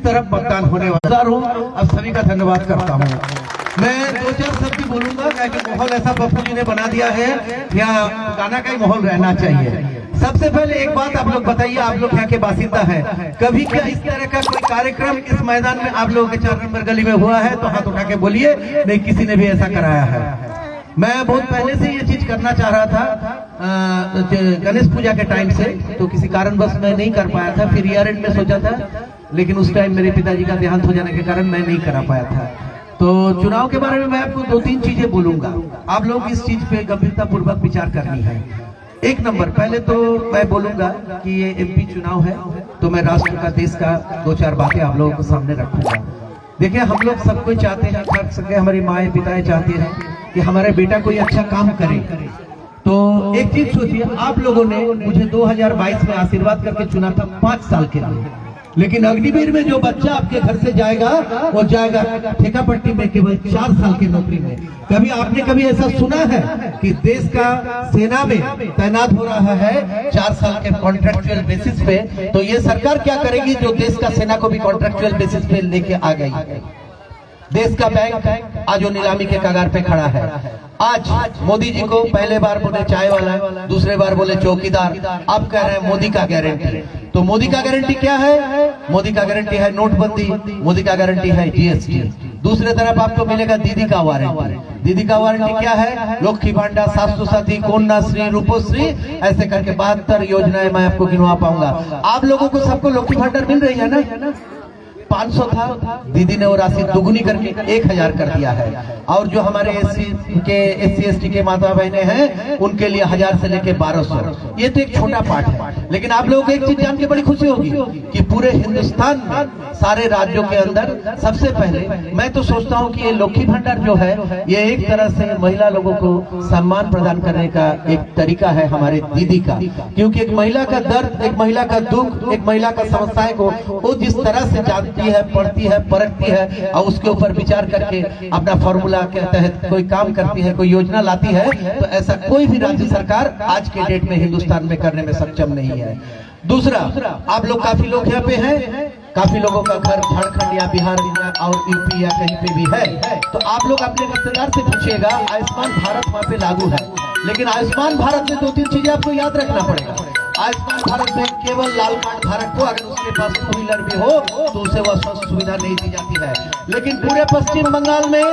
तरफ मतदान होने वाला हूँ। अब सभी का धन्यवाद करता हूँ। मैं 2-4 शब्द बोलूंगा क्योंकि माहौल ऐसा पप्पू जी ने बना दिया है, यहाँ गाना का ही माहौल रहना चाहिए। सबसे पहले एक बात आप लोग बताइए, आप लोग यहाँ के बासिंदा हैं, कभी क्या इस तरह का कोई कार्यक्रम इस मैदान में आप लोगों के 4 नंबर गली में हुआ है? तो हाथ उठा के बोलिए, नहीं किसी ने भी ऐसा कराया है। मैं बहुत पहले से ये चीज करना चाह रहा था, गणेश पूजा के टाइम से, तो किसी कारणवश मैं नहीं कर पाया था। फिर ईयर एंड में सोचा था, लेकिन उस टाइम मेरे पिताजी का देहांत हो जाने के कारण मैं नहीं करा पाया था। तो चुनाव के बारे में मैं आपको 2-3 चीजें बोलूंगा, आप लोग इस चीज पे गंभीरता पूर्वक विचार करनी है। एक नंबर, पहले तो मैं बोलूंगा कि ये एमपी चुनाव है, तो मैं राष्ट्र का, देश का 2-4 बातें आप लोगों के सामने रखूंगा। देखिए, हम लोग सब कोई चाहते हैं, कर सके हमारी माए पिताएं चाहते हैं कि हमारे बेटा कोई अच्छा काम करे। तो एक चीज सोचिए, आप लोगों ने मुझे 2022 में आशीर्वाद करके चुना था 5 साल के लिए, लेकिन अग्निवीर में जो बच्चा आपके घर से जाएगा वो जाएगा ठेका पट्टी में केवल 4 साल की नौकरी में। कभी आपने कभी ऐसा सुना है कि देश का सेना में तैनात हो रहा है 4 साल के कॉन्ट्रैक्चुअल बेसिस पे? तो ये सरकार क्या करेगी जो देश का सेना को भी कॉन्ट्रैक्चुअल बेसिस पे लेके आ गई? देश का बैंक आज वो नीलामी के कगार पे खड़ा है। आज मोदी जी को पहले बार बोले चाय वाला, दूसरे बार बोले चौकीदार, अब कह रहे हैं मोदी का गारंटी। तो मोदी का गारंटी क्या है? मोदी का गारंटी है नोटबंदी, मोदी का गारंटी है जीएसटी। दूसरे तरफ आपको मिलेगा दीदी का वारंटी। दीदी का वारंटी क्या है? लक्ष्मी भांडार, स्वास्थ्य साथी, कन्याश्री, रूपश्री, ऐसे करके 72 योजनाएं मैं आपको गिनवा पाऊंगा। आप लोगों को सबको लक्ष्मी भांडार मिल रही है ना? 500 था, दीदी ने वो राशि दुगुनी करके 1000 कर दिया है। और जो हमारे एससी एसटी के माता बहने हैं उनके लिए 1000 से लेके 1200। ये तो एक छोटा पार्ट है, लेकिन आप लोगों को एक चीज जान के बड़ी खुशी होगी कि पूरे हिंदुस्तान में सारे राज्यों के अंदर सबसे पहले मैं तो सोचता हूँ कि ये लक्ष्मी भंडार जो है ये एक तरह से महिला लोगों को सम्मान प्रदान करने का एक तरीका है हमारे दीदी का। क्योंकि एक महिला का दर्द, एक महिला का दुख, एक महिला का समस्याएं को वो जिस तरह से जानती है, पढ़ती है, परखती है और उसके ऊपर विचार करके अपना फॉर्मूला के तहत कोई काम करती है, कोई योजना लाती है, तो ऐसा कोई भी राज्य सरकार आज के डेट में हिंदुस्तान में करने में सक्षम नहीं है। दूसरा, आप लोग काफी लोग यहाँ पे हैं, काफी लोगों का घर झारखंड या बिहार और यूपी या कहीं पे भी है, तो आप लोग अपने रिश्तेदार से पूछिएगा आयुष्मान भारत वहाँ पे लागू है। लेकिन आयुष्मान भारत में 2-3 चीजें आपको याद रखना पड़ेगा। आयुष्मान भारत में केवल लाल कार्ड धारक को, अगर उसके पास 2 व्हीलर भी हो तो उसे वह स्वास्थ्य सुविधा नहीं दी जाती है। लेकिन पूरे पश्चिम बंगाल में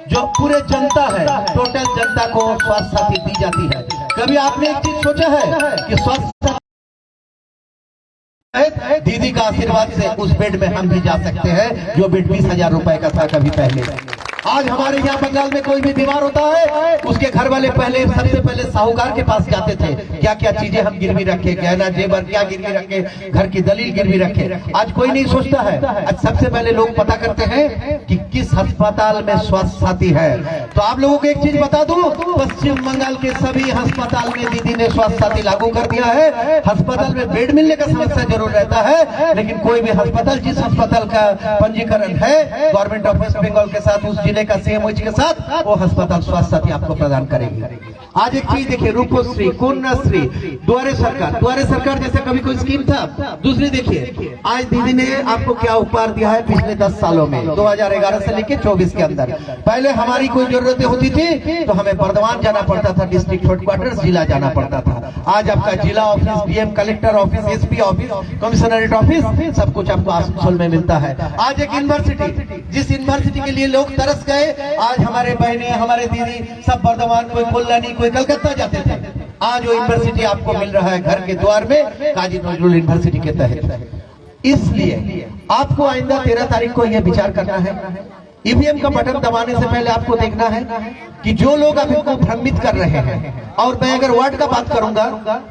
जो पूरे जनता है, टोटल जनता को स्वास्थ्य साथी दी जाती है। कभी आपने एक चीज सोचा है कि स्वास्थ्य दीदी का आशीर्वाद से उस बेड में हम भी जा सकते हैं जो बेड 20,000 रुपए का था कभी पहले। आज हमारे यहाँ बंगाल में कोई भी बीमार होता है, उसके घर वाले पहले सबसे पहले साहूकार के पास जाते थे, क्या क्या चीजें हम गिरवी रखे, गहना जेवर क्या गिरवी रखे, घर की दलील गिरवी रखे। आज कोई नहीं सोचता है, आज सबसे पहले लोग पता करते हैं कि किस अस्पताल में स्वास्थ्य साथी है। तो आप लोगों को एक चीज बता दूं, पश्चिम बंगाल के सभी अस्पताल में दीदी ने स्वास्थ्य साथी लागू कर दिया है। अस्पताल में बेड मिलने का समस्या जरूर रहता है, लेकिन कोई भी अस्पताल, जिस अस्पताल का पंजीकरण है गवर्नमेंट ऑफ वेस्ट बंगाल के साथ, उस जिले का सीएमओएच के साथ, वो अस्पताल स्वास्थ्य साथी आपको प्रदान करेगी। आज एक चीज देखिए, रूपश्री, कन्याश्री, द्वारे सरकार जैसे कभी कोई स्कीम था। दूसरी देखिए, आज दीदी ने आपको क्या उपहार दिया है पिछले 10 सालों में, 2011 से लेके 24 के अंदर। पहले हमारी कोई जरूरतें होती थी तो हमें बर्धमान जाना पड़ता था, डिस्ट्रिक्ट हेडक्वार्टर्स जिला जाना पड़ता था। आज आपका जिला office, DM collector office, SP office, commissionerate office, सब कुछ आपको आसनसोल में मिलता है। आज एक यूनिवर्सिटी, जिस यूनिवर्सिटी के लिए लोग तरस गए, आज हमारे बहने, हमारे दीदी सब बर्धमान, कोई कल्याणी, कोई कलकत्ता जाते थे, आज वो यूनिवर्सिटी आपको मिल रहा है घर के द्वार में, काजी नजरुल यूनिवर्सिटी के तहत। इसलिए आपको आइंदा 13 तारीख को यह विचार करना है, ईवीएम का बटन दबाने से पहले आपको देखना है कि जो लोग अभी को भ्रमित कर रहे हैं, और मैं अगर वार्ड का बात करूंगा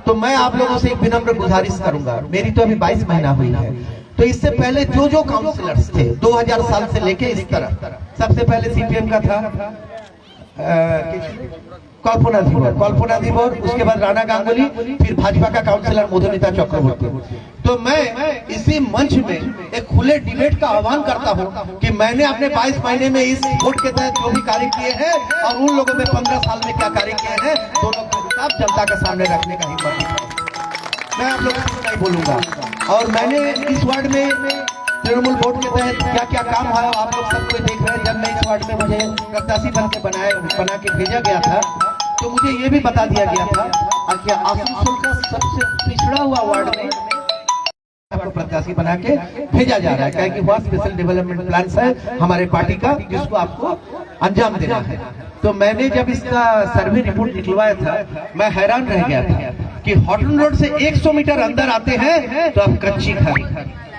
तो मैं आप लोगों से एक विनम्र गुजारिश करूंगा, मेरी तो अभी 22 महीना हुई है, तो इससे पहले जो काउंसिलर्स थे 2000 साल से लेके इस तरह, सबसे पहले सीपीएम का था कल्पना धीवर, उसके बाद राणा गांगुली, फिर भाजपा का काउंसिलर मधुमिता चक्रवर्ती। तो मैं इसी मंच में एक खुले डिबेट का आह्वान करता हूं कि मैंने अपने 22 महीने में इस वोट के तहत जो भी कार्य किए हैं और उन लोगों ने 15 साल में क्या कार्य किए हैं, दोनों का हिसाब जनता के सामने रखने का हिम्मत मैं आप लोगों को नहीं बोलूंगा। और मैंने इस वार्ड में तृणमूल बोर्ड के तहत क्या क्या काम हुआ है आप लोग सब कोई देख रहे हैं। जब मैं इस वार्ड में मुझे प्रत्याशी बना के भेजा गया था तो मुझे ये भी बता दिया गया था कि आसनसोल का सबसे पिछड़ा हुआ वार्ड में आपको प्रत्याशी बना के भेजा जा रहा है, क्या कि वह स्पेशल डेवलपमेंट प्लान है हमारे पार्टी का जिसको आपको अंजाम देना है। तो मैंने जब इसका सर्वे रिपोर्ट निकलवाया था मैं हैरान रह गया था कि हॉटन रोड से 100 मीटर अंदर आते हैं तो आप कच्ची खाई,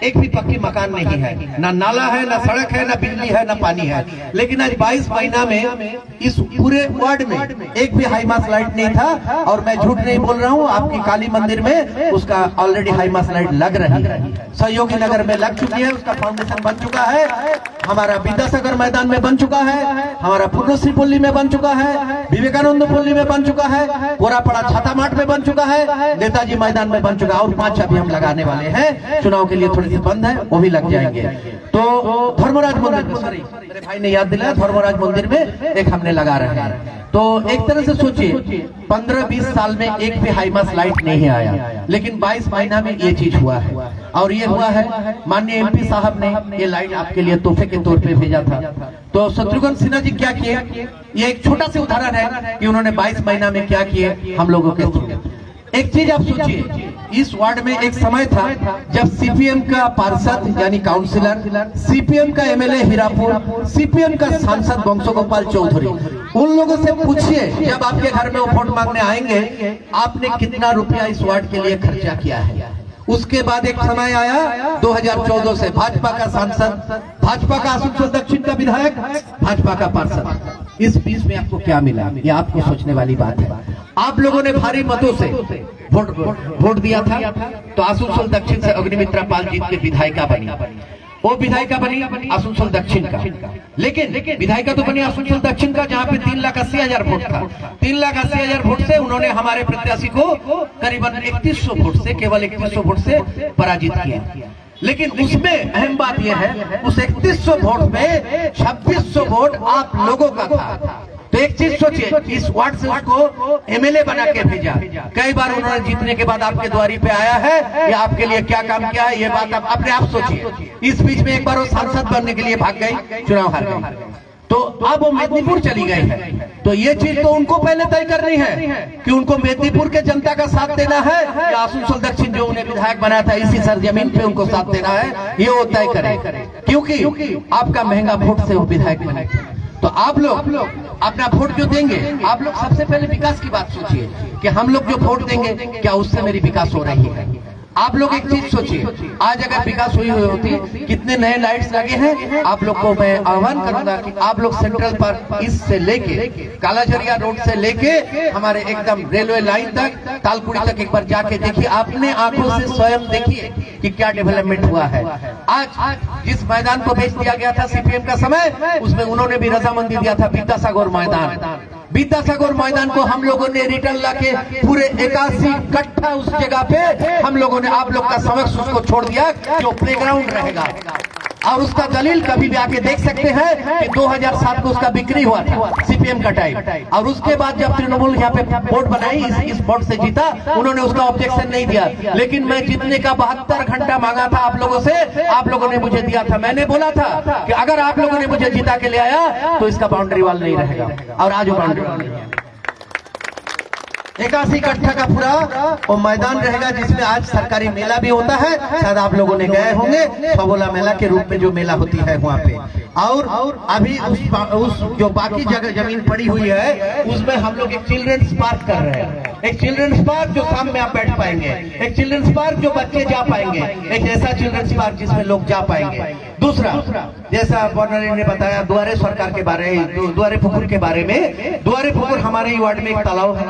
एक भी पक्की मकान नहीं है, ना नाला है, ना सड़क है, ना बिजली है, ना पानी है। लेकिन आज 22 महीना में इस पूरे वार्ड में एक भी हाई मास लाइट नहीं था। और मैं झूठ नहीं बोल रहा हूँ, आपकी काली मंदिर में उसका ऑलरेडी हाई मास लाइट लग रही है, सहयोगी नगर में लग चुकी है, उसका फाउंडेशन बन चुका है, हमारा विद्यासागर मैदान में बन चुका है, हमारा पूर्णश्री पल्ली में बन चुका है, विवेकानंद पल्ली में बन चुका है, कोरापड़ा छातामाठ में बन चुका है, नेताजी मैदान में बन चुका है और 5 अभी हम लगाने वाले हैं। चुनाव के लिए थोड़ी सी बंद है, वो भी लग जाएंगे। तो धर्मराज मंदिर में, सॉरी मेरे भाई ने याद दिलाया, धर्मराज मंदिर में एक हमने लगा रहे हैं। तो एक तरह से सोचिए 15-20 साल में एक भी हाई मास लाइट नहीं आया, लेकिन 22 महीना में ये चीज हुआ है। और ये हुआ है माननीय एमपी साहब ने ये लाइट आपके लिए तोहफे के तौर पे भेजा था। तो शत्रुघ्न सिन्हा जी क्या किए, ये एक छोटा सा उदाहरण है कि उन्होंने 22 महीना में क्या किए हम लोगों के थ्रू। एक चीज आप सोचिए, इस वार्ड में एक समय था जब सीपीएम का पार्षद यानी काउंसिलर, सीपीएम का एमएलए हीरापुर, सीपीएम का सांसद वंशगोपाल चौधरी, उन लोगों से पूछिए जब आपके घर में वो वोट मांगने आएंगे आपने कितना रुपया इस वार्ड के लिए खर्चा किया है। उसके बाद एक समय आया 2014 से भाजपा का सांसद, भाजपा का आसनसोल दक्षिण का विधायक, भाजपा का पार्षद, इस बीच में आपको क्या मिला, ये आपको सोचने वाली बात है। आप लोगों ने भारी मतों से वोट दिया था तो आसनसोल दक्षिण से अग्निमित्रा पाल जीत के विधायिका बनी, वो विधायिका बनी आसनसोल दक्षिण का। लेकिन विधायिका तो बनी आसनसोल दक्षिण का जहां पे 3,80,000 वोट था। 3,80,000 वोट से उन्होंने हमारे प्रत्याशी को करीबन 3100 वोट से, केवल 3100 वोट से पराजित किया। लेकिन उसमें अहम बात यह है उस 3100 वोट में 2600 वोट आप लोगों का था। तो एक चीज सोचिए, इस वार्ड से उसको एमएलए बना के भेजा, कई बार उन्होंने जीतने के बाद आपके द्वारी पे आया है, या आपके लिए क्या काम किया है ये बात आप अपने आप सोचिए। इस बीच में एक बार वो सांसद बनने के लिए भाग गई, चुनाव हार गई, तो अब वो मेदिनीपुर चली गई है। तो ये चीज तो उनको पहले तय करनी है कि उनको मेदिनीपुर के जनता का साथ देना है या आसनसोल दक्षिण जो उन्हें विधायक बना था इसी सरजमीन पे उनको साथ देना है, ये वो तय करे, क्योंकि आपका महंगा वोट से वो विधायक बने। तो आप लोग अपना वोट जो देंगे, आप लोग सबसे पहले विकास की बात सोचिए कि हम लोग जो वोट देंगे क्या उससे मेरी विकास हो रही है। आप लोग एक चीज सोचिए, आज अगर विकास हुई होती, कितने नए लाइट्स लगे हैं। आप लोग को मैं आह्वान करूंगा कि आप लोग सेंट्रल पार्क ईस्ट से लेके कालाझरिया रोड से लेके हमारे एकदम रेलवे लाइन तक, तालकुड़ी तक एक बार जाके देखिए, अपने आंखों से स्वयं देखिए कि क्या डेवलपमेंट हुआ है। आज जिस मैदान को बेच दिया गया था सीपीएम का समय, उसमें उन्होंने भी रजामंदी दिया था विद्यासागर मैदान। विद्यासागर मैदान को हम लोगों ने रिटर्न लाके पूरे 81 कट्ठा उस जगह पे हम लोगों ने आप लोग का समक्ष उसको छोड़ दिया जो प्लेग्राउंड रहेगा। और उसका दलील कभी भी आके देख सकते हैं कि 2007 को उसका बिक्री हुआ था सीपीएम का टाइम, और उसके बाद जब तृणमूल यहाँ पे वोट बनाई इस वोट से जीता, उन्होंने उसका ऑब्जेक्शन नहीं दिया। लेकिन मैं जीतने का 72 घंटा मांगा था आप लोगों से, आप लोगों ने मुझे दिया था। मैंने बोला था कि अगर आप लोगों ने मुझे जीता के ले आया तो इसका बाउंड्री वॉल नहीं रहेगा, और आज वो बाउंड्री वॉल नहीं है। 81 कट्ठा का पूरा वो मैदान रहेगा जिसमें आज सरकारी मेला भी होता है, शायद आप लोगों ने गए होंगे, फबोला मेला के रूप में जो मेला होती है वहाँ पे। और अभी उस जो बाकी जगह जमीन पड़ी हुई है उसमें हम लोग एक चिल्ड्रंस पार्क कर रहे हैं, एक चिल्ड्रंस पार्क जो शाम में आप बैठ पाएंगे, एक चिल्ड्रंस पार्क जो बच्चे जा पाएंगे, एक ऐसा चिल्ड्रंस पार्क जिसमें लोग जा पाएंगे। दूसरा, जैसा बॉर्नर ने बताया द्वारे सरकार के बारे में, द्वारे पुकुर के बारे में, द्वारे पुकुर हमारे ही वार्ड में एक तालाब है,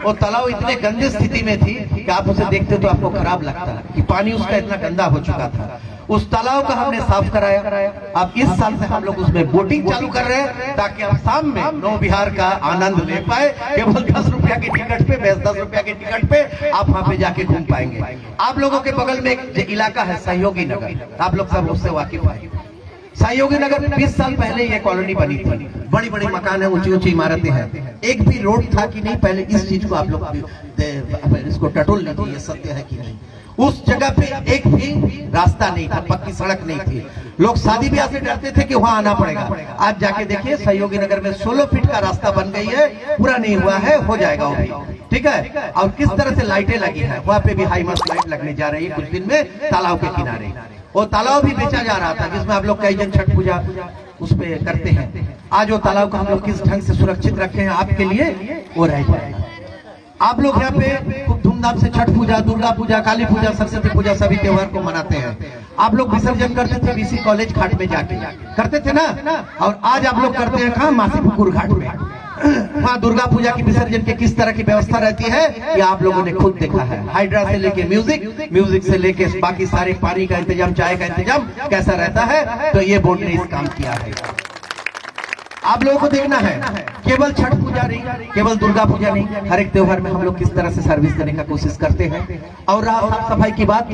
वो तालाब इतने गंदे स्थिति में थी कि आप उसे देखते तो आपको खराब लगता कि पानी उसका इतना गंदा हो चुका था। उस तालाब का हमने साफ कराया। अब इस साल से हम लोग उसमें बोटिंग चालू कर रहे हैं ताकि आप शाम में नौ विहार का आनंद ले पाए। केवल 10 रुपया की टिकट पे, 10 रुपया की टिकट पे आप वहाँ पे जाके घूम पाएंगे। आप लोगों के बगल में एक इलाका है सहयोगी नगर, आप लोग सब उससे वाकिफ हैं। सहयोगी नगर 20 साल पहले ये कॉलोनी बनी थी, बड़ी बड़ी मकान है, ऊंची ऊंची इमारतें हैं, एक भी रोड था कि नहीं, पहले इस चीज को आप लोग इसको टटोल लीजिए, ये सत्य है कि नहीं। उस जगह पे एक भी रास्ता नहीं था, पक्की सड़क नहीं थी, लोग शादी ब्याह से डरते थे कि वहां आना पड़ेगा। आज जाके देखिए सहयोगी नगर में 16 फीट का रास्ता बन गई है, पूरा नहीं हुआ है, हो जाएगा वो भी, ठीक है। और किस तरह से लाइटें लगी है, वहां पे भी हाई मस्त लाइट लगने जा रही है कुछ दिन में तालाब के किनारे। वो तालाब भी बेचा जा रहा था जिसमें आप लोग कई जन छठ पूजा उस पे करते हैं। आज वो तालाब को हम लोग किस ढंग से सुरक्षित रखे हैं आपके लिए, वो रह जाएगा। आप लोग यहाँ पे खूब धूमधाम से छठ पूजा, दुर्गा पूजा, काली पूजा, सरस्वती पूजा सभी त्योहार को मनाते हैं। आप लोग विसर्जन करते थे बीसी कॉलेज घाट में जाके, करते थे ना, और आज आप लोग करते हैं कहाँ, मासीपुकुर घाट में। वहाँ दुर्गा पूजा की विसर्जन के किस तरह की व्यवस्था रहती है ये आप लोगों ने खुद देखा है। हाइड्रा से लेके म्यूजिक से लेके बाकी सारे पानी का इंतजाम, चाय का इंतजाम कैसा रहता है, तो ये बोर्ड ने इस काम किया है। आप लोगों को देखना है, केवल छठ पूजा नहीं, केवल दुर्गा पूजा नहीं, हर एक त्योहार में हम लोग किस तरह से सर्विस करने का कोशिश करते हैं। और रहा साफ सफाई की बात,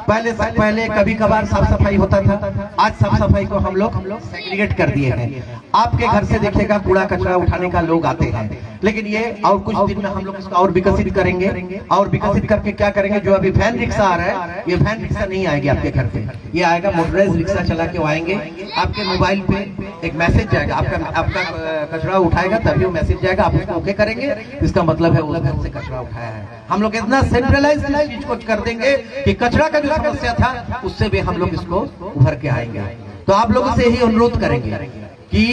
पहले कभी कभार साफ सफाई होता था, आज साफ सफाई को हम लोग सेग्रीगेट कर दिए हैं। आपके घर से देखिएगा कूड़ा कचरा उठाने का लोग आते हैं, लेकिन ये और कुछ दिन में हम लोग इसको और विकसित करेंगे। और विकसित करके क्या करेंगे, जो अभी वैन रिक्शा आ रहा है, ये वैन रिक्शा नहीं आएगी आपके घर पे, ये आएगा मोटराइज रिक्शा चला के आएंगे। आपके मोबाइल पे एक मैसेज जाएगा, आपका कचरा उठाएगा तभी वो मैसेज जाएगा, आप उसको ओके करेंगे, इसका मतलब है उस घर से कचरा उठाया है। हम लोग इतना सेंट्रलाइज चीज को कर देंगे कि कचरा का जो समस्या था उससे भी हम लोग इसको उभर के आएंगे। तो आप लोगों से यही अनुरोध करेंगे कि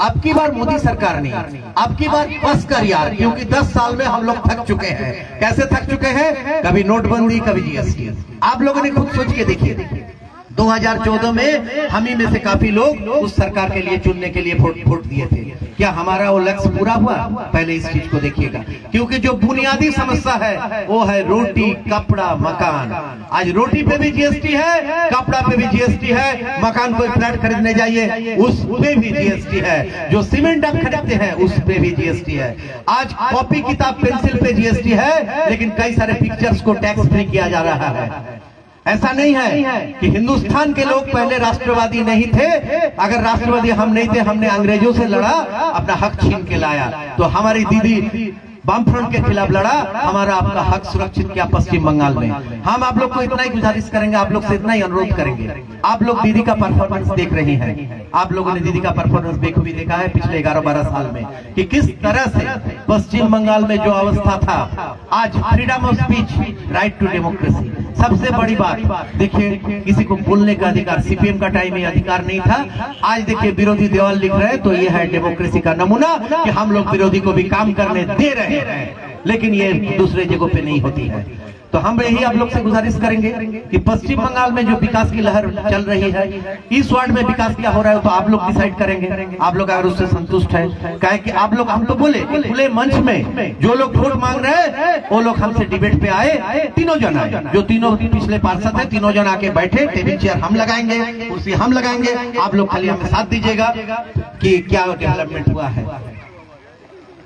अब की बार मोदी सरकार नहीं, अब की बार बस कर यार, क्योंकि 10 साल में हम लोग थक चुके हैं। कैसे थक चुके हैं, कभी नोटबंदी, कभी जीएसटी। आप लोगों ने खुद सोच के देखिए, 2014 में हम ही में से काफी लोग उस सरकार के लिए चुनने के लिए वोट दिए थे। क्या हमारा वो लक्ष्य पूरा हुआ? पहले इस चीज को देखिएगा, क्योंकि जो बुनियादी समस्या है वो है रोटी, कपड़ा, मकान। आज रोटी पे भी जीएसटी है, कपड़ा पे भी जीएसटी है, मकान कोई फ्लैट खरीदने जाइए उस पे भी जीएसटी है, जो सीमेंट आप खरीदते हैं उस पे भी जीएसटी है। आज कॉपी किताब पेंसिल पे जीएसटी है, लेकिन कई सारे पिक्चर्स को टैक्स फ्री किया जा रहा है। ऐसा नहीं है कि हिंदुस्तान के लोग पहले राष्ट्रवादी नहीं थे। अगर राष्ट्रवादी हम नहीं थे, हमने अंग्रेजों से लड़ा, अपना हक छीन के लाया, तो हमारी दीदी वामफ्रंट के खिलाफ लड़ा, हमारा आपका हक सुरक्षित किया पश्चिम बंगाल में। हम आप लोग को इतना ही गुजारिश करेंगे, आप लोग से इतना ही अनुरोध करेंगे। आप लोग दीदी का परफॉर्मेंस देख रहे हैं, आप लोगों ने दीदी का परफॉर्मेंस बेखूबी देखा है पिछले 11-12 साल में, कि किस तरह से पश्चिम बंगाल में जो अवस्था था, आज freedom of speech, right to democracy. सबसे बड़ी बात देखिए, किसी को बोलने का अधिकार, सीपीएम का टाइम में अधिकार नहीं था। आज देखिए विरोधी देवाल लिख रहे हैं, तो ये है डेमोक्रेसी का नमूना कि हम लोग विरोधी को भी काम करने दे रहे हैं, लेकिन ये दूसरे जगहों पे नहीं होती है। तो हम यही आप लोग से गुजारिश करेंगे कि पश्चिम बंगाल में जो विकास की लहर चल रही है, इस वार्ड में विकास क्या हो रहा है तो आप लोग डिसाइड करेंगे। आप लोग अगर उससे संतुष्ट है, कहे कि आप लोग, हम तो बोले खुले मंच में जो लोग वोट मांग रहे हैं वो लोग हमसे डिबेट पे आए, तीनों जन आए, जो तीनों पिछले पार्षद है, तीनों जन आके बैठे, टेबल चेयर हम लगाएंगे, कुर्सी हम लगाएंगे, आप लोग खाली हमें साथ दीजिएगा कि क्या डेवलपमेंट हुआ है,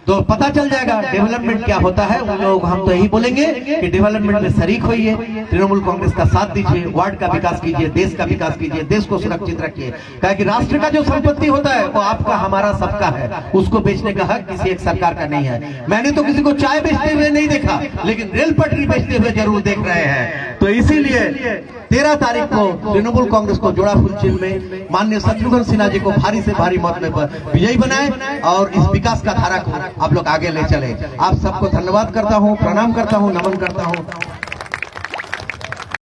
तो पता चल जाएगा डेवलपमेंट क्या होता है। उन लोग, हम तो यही बोलेंगे कि डेवलपमेंट में शरीक होइए, तृणमूल कांग्रेस का साथ दीजिए, वार्ड का विकास कीजिए, देश का विकास कीजिए, देश को सुरक्षित रखिए। कहा कि राष्ट्र का जो संपत्ति होता है वो आपका, हमारा, सबका है, उसको बेचने का हक किसी एक सरकार का नहीं है। मैंने तो किसी को चाय बेचते हुए नहीं देखा, लेकिन रेल पटरी बेचते हुए जरूर देख रहे हैं। तो इसीलिए 13 तारीख को तृणमूल कांग्रेस को जोड़ाफुल चिन्ह में माननीय शत्रुघ्न सिन्हा जी को भारी से भारी मत में विजयी बनाए और इस विकास का धारा को आप लोग आगे ले चले। आप सबको धन्यवाद करता हूँ, प्रणाम करता हूँ, नमन करता हूँ।